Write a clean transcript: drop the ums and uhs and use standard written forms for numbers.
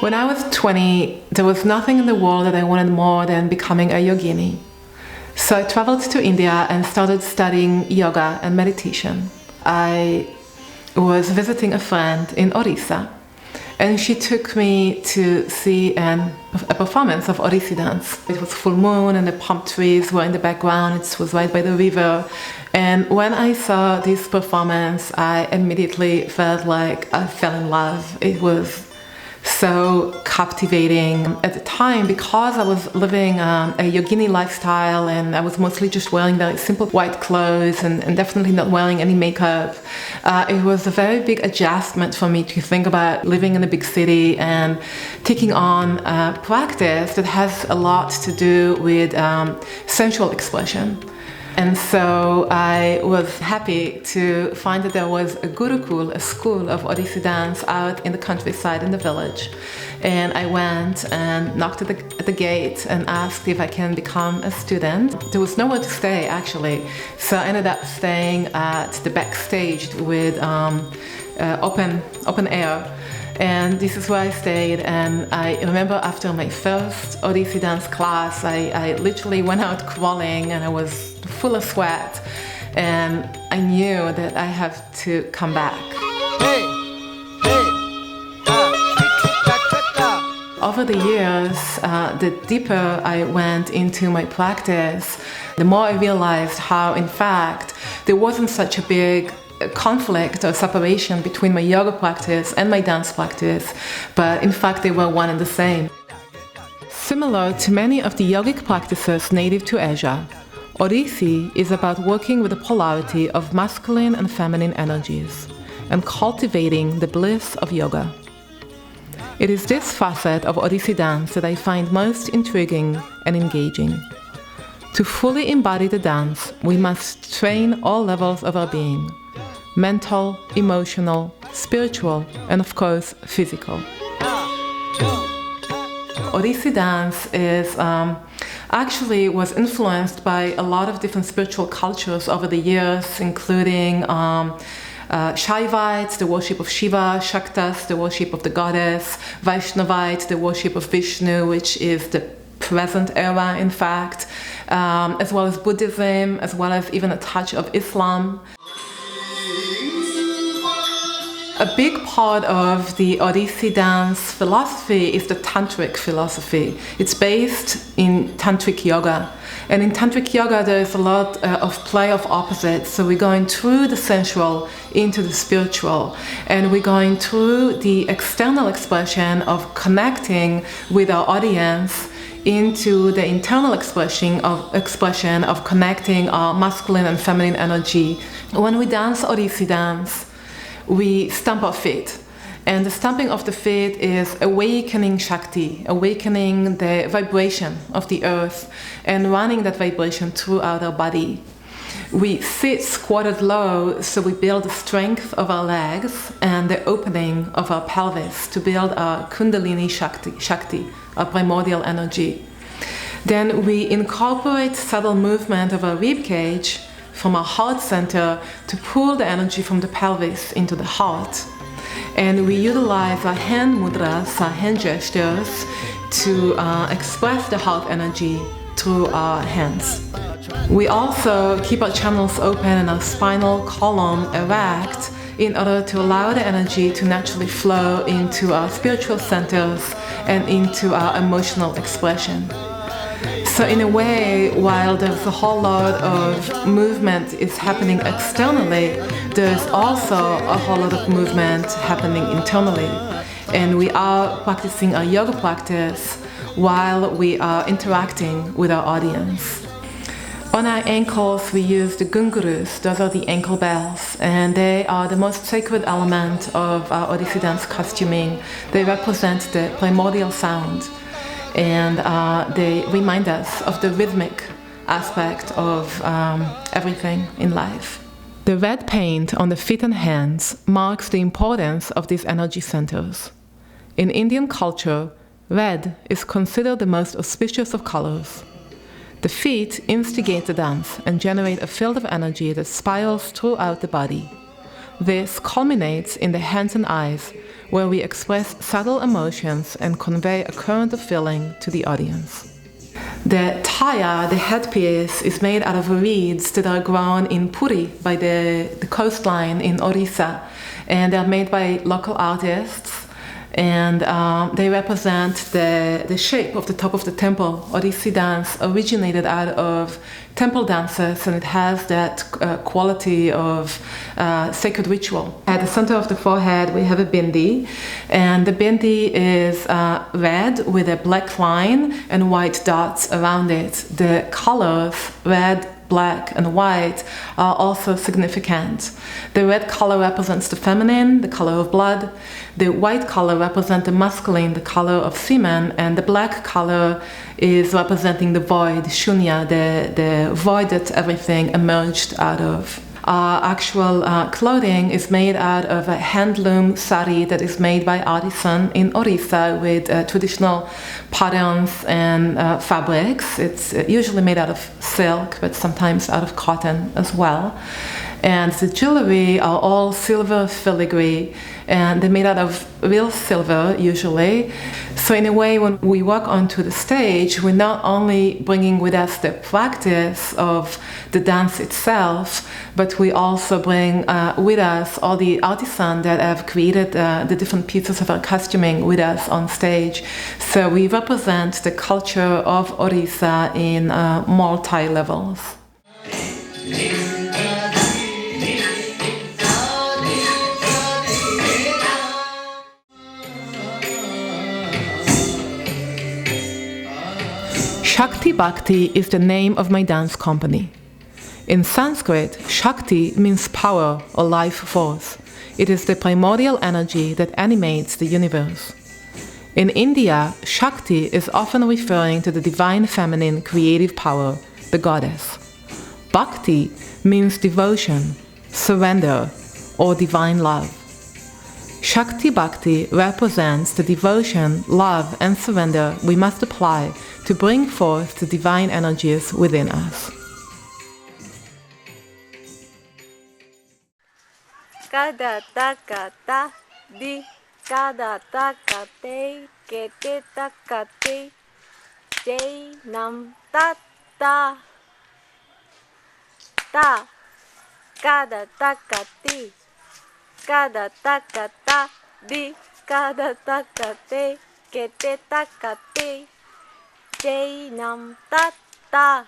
When I was 20, there was nothing in the world that I wanted more than becoming a yogini. So I traveled to India and started studying yoga and meditation. I was visiting a friend in Odisha, and she took me to see a performance of Odissi Dance. It was full moon and the palm trees were in the background. It was right by the river. And when I saw this performance, I immediately felt like I fell in love. It was so captivating. At the time, because I was living a yogini lifestyle and I was mostly just wearing very simple white clothes and definitely not wearing any makeup, it was a very big adjustment for me to think about living in a big city and taking on a practice that has a lot to do with sensual expression. And so I was happy to find that there was a gurukul, a school of Odissi dance out in the countryside in the village. And I went and knocked at the gate and asked if I can become a student. There was nowhere to stay, actually. So I ended up staying at the backstage with open air. And this is where I stayed, and I remember after my first Odissi dance class, I literally went out crawling and I was full of sweat, and I knew that I have to come back. Over the years, the deeper I went into my practice, the more I realized how, in fact, there wasn't such a big conflict or separation between my yoga practice and my dance practice, but in fact they were one and the same. Similar to many of the yogic practices native to Asia, Odissi is about working with the polarity of masculine and feminine energies and cultivating the bliss of yoga. It is this facet of Odissi dance that I find most intriguing and engaging. To fully embody the dance, we must train all levels of our being: mental, emotional, spiritual, and of course, physical. Odissi dance was influenced by a lot of different spiritual cultures over the years, including Shaivites, the worship of Shiva; Shaktas, the worship of the goddess; Vaishnavites, the worship of Vishnu, which is the present era, in fact, as well as Buddhism, as well as even a touch of Islam. A big part of the Odissi dance philosophy is the tantric philosophy. It's based in tantric yoga. And in tantric yoga, there is a lot of play of opposites. So we're going through the sensual into the spiritual. And we're going through the external expression of connecting with our audience into the internal expression of connecting our masculine and feminine energy. When we dance Odissi dance, we stamp our feet. And the stamping of the feet is awakening Shakti, awakening the vibration of the earth and running that vibration throughout our body. We sit squatted low, so we build the strength of our legs and the opening of our pelvis to build our Kundalini Shakti, our primordial energy. Then we incorporate subtle movement of our rib cage from our heart center to pull the energy from the pelvis into the heart. And we utilize our hand mudras, our hand gestures, to express the heart energy through our hands. We also keep our channels open and our spinal column erect in order to allow the energy to naturally flow into our spiritual centers and into our emotional expression. So in a way, while there's a whole lot of movement is happening externally, there's also a whole lot of movement happening internally. And we are practicing our yoga practice while we are interacting with our audience. On our ankles, we use the gungurus. Those are the ankle bells, and they are the most sacred element of our Odissi dance costuming. They represent the primordial sound, and they remind us of the rhythmic aspect of everything in life. The red paint on the feet and hands marks the importance of these energy centers. In Indian culture, red is considered the most auspicious of colors. The feet instigate the dance and generate a field of energy that spirals throughout the body. This culminates in the hands and eyes, where we express subtle emotions and convey a current of feeling to the audience. The taya, the headpiece, is made out of reeds that are grown in Puri, by the coastline in Orissa, and they're made by local artists, and they represent the shape of the top of the temple. Odissi Dance originated out of temple dances, and it has that quality of sacred ritual. At the center of the forehead we have a bindi, and the bindi is red with a black line and white dots around it. The colors, red, black and white, are also significant. The red color represents the feminine, the color of blood. The white color represents the masculine, the color of semen, and the black color is representing the void, shunya, the void that everything emerged out of. Our actual clothing is made out of a handloom sari that is made by artisan in Orissa with traditional patterns and fabrics. It's usually made out of silk, but sometimes out of cotton as well. And the jewelry are all silver filigree, and they're made out of real silver usually. So in a way, when we walk onto the stage, we're not only bringing with us the practice of the dance itself, but we also bring with us all the artisans that have created the different pieces of our costuming with us on stage. So we represent the culture of Orissa in multi-levels. Shakti Bhakti is the name of my dance company. In Sanskrit, Shakti means power or life force. It is the primordial energy that animates the universe. In India, Shakti is often referring to the divine feminine creative power, the goddess. Bhakti means devotion, surrender, or divine love. Shakti Bhakti represents the devotion, love, and surrender we must apply to bring forth the divine energies within us. Kada takata di kada takate kete takate jay nam ta ta ta kada takati kada takata di kada takate kete takate jay nam ta ta